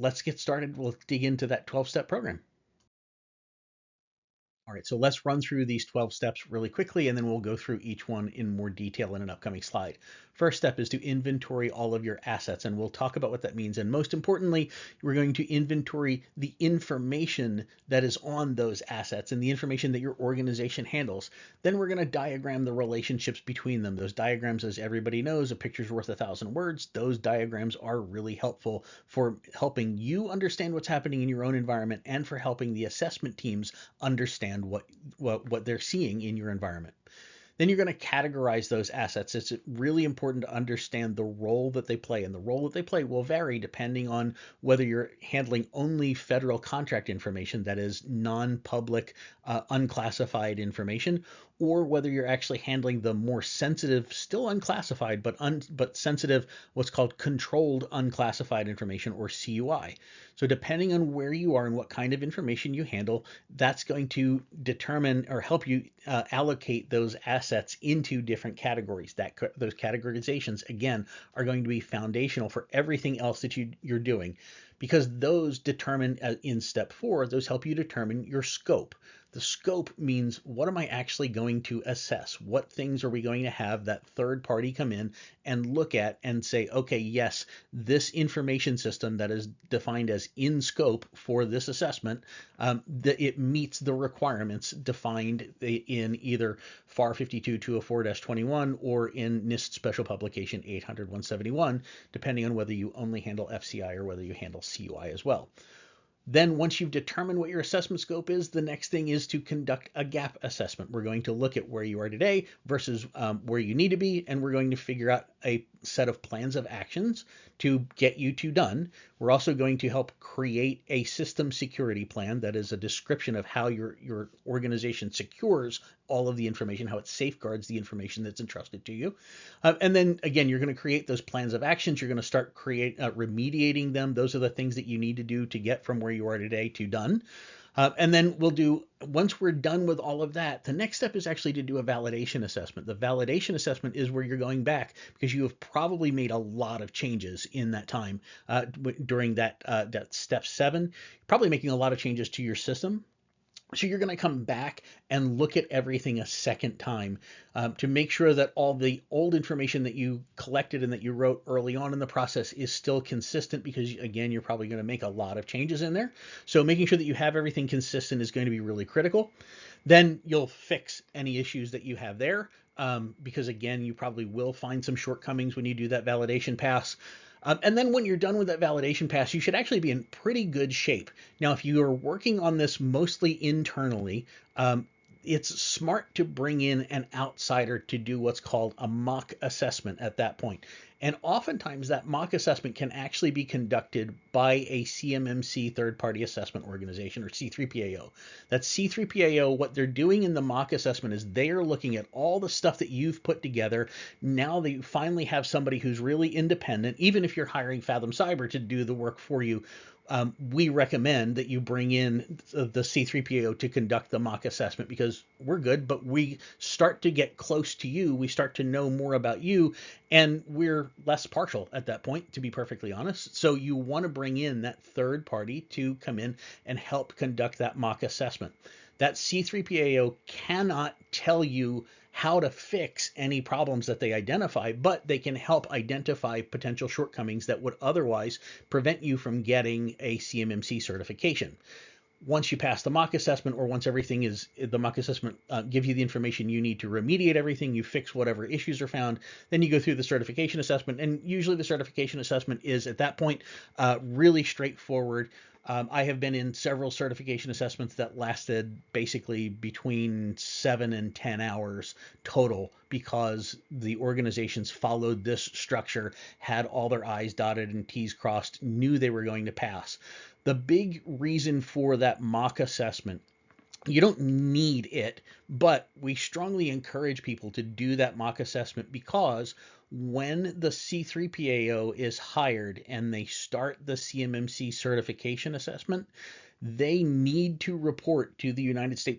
let's get started. We'll dig into that 12-step program. All right, so let's run through these 12 steps really quickly, and then we'll go through each one in more detail in an upcoming slide. First step is to inventory all of your assets, and we'll talk about what that means. And most importantly, we're going to inventory the information that is on those assets and the information that your organization handles. Then we're going to diagram the relationships between them. Those diagrams, as everybody knows, a picture's worth 1,000 words. Those diagrams are really helpful for helping you understand what's happening in your own environment and for helping the assessment teams understand what they're seeing in your environment. Then you're going to categorize those assets. It's really important to understand the role that they play, and the role that they play will vary depending on whether you're handling only federal contract information, that is non-public, unclassified information, or whether you're actually handling the more sensitive, still unclassified, but sensitive, what's called controlled unclassified information, or CUI. So depending on where you are and what kind of information you handle, that's going to determine or help you allocate those assets into different categories. Those categorizations, again, are going to be foundational for everything else that you're doing, because those determine, in step 4, those help you determine your scope. The scope means, what am I actually going to assess? What things are we going to have that third party come in and look at and say, okay, yes, this information system that is defined as in scope for this assessment, that it meets the requirements defined in either FAR 52-204-21 or in NIST Special Publication 800-171, depending on whether you only handle FCI or whether you handle CUI as well. Then once you've determined what your assessment scope is, the next thing is to conduct a gap assessment. We're going to look at where you are today versus where you need to be, and we're going to figure out a set of plans of actions to get you to done. We're also going to help create a system security plan that is a description of how your organization secures all of the information, how it safeguards the information that's entrusted to you. And then again, you're going to create those plans of actions. You're going to start remediating them. Those are the things that you need to do to get from where you are today to done. And then once we're done with all of that, the next step is actually to do a validation assessment. The validation assessment is where you're going back because you have probably made a lot of changes in that time during that step 7. You're probably making a lot of changes to your system. So you're going to come back and look at everything a second time to make sure that all the old information that you collected and that you wrote early on in the process is still consistent, because again, you're probably going to make a lot of changes in there. So making sure that you have everything consistent is going to be really critical. Then you'll fix any issues that you have there, because again, you probably will find some shortcomings when you do that validation pass. And then when you're done with that validation pass, you should actually be in pretty good shape. Now, if you are working on this mostly internally, it's smart to bring in an outsider to do what's called a mock assessment at that point. And oftentimes that mock assessment can actually be conducted by a CMMC third-party assessment organization, or C3PAO. That C3PAO, what they're doing in the mock assessment is they are looking at all the stuff that you've put together. Now that you finally have somebody who's really independent, even if you're hiring Fathom Cyber to do the work for you, we recommend that you bring in the C3PAO to conduct the mock assessment, because we're good, but we start to get close to you. We start to know more about you, and we're less partial at that point, to be perfectly honest. So you want to bring in that third party to come in and help conduct that mock assessment. That C3PAO cannot tell you how to fix any problems that they identify, but they can help identify potential shortcomings that would otherwise prevent you from getting a CMMC certification. Once you pass the mock assessment, or once the mock assessment gives you the information you need to remediate everything, you fix whatever issues are found, then you go through the certification assessment. And usually the certification assessment is, at that point, really straightforward. I have been in several certification assessments that lasted basically between 7 and 10 hours total, because the organizations followed this structure, had all their I's dotted and T's crossed, knew they were going to pass. The big reason for that mock assessment, you don't need it, but we strongly encourage people to do that mock assessment, because when the C3PAO is hired and they start the CMMC certification assessment, they need to report to the United States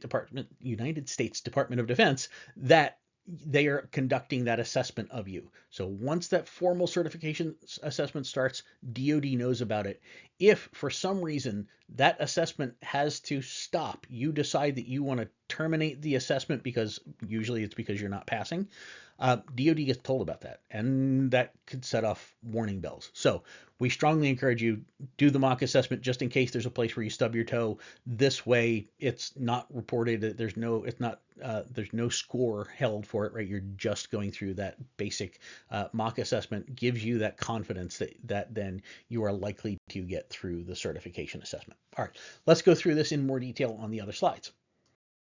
Department of Defense that they are conducting that assessment of you. So once that formal certification assessment starts, DoD knows about it. If for some reason that assessment has to stop, you decide that you want to terminate the assessment because usually it's because you're not passing, DoD gets told about that, and that could set off warning bells. So we strongly encourage you, do the mock assessment just in case there's a place where you stub your toe. This way, it's not reported. There's no score held for it, right? You're just going through that basic mock assessment. Gives you that confidence that then you are likely to get through the certification assessment. All right, let's go through this in more detail on the other slides.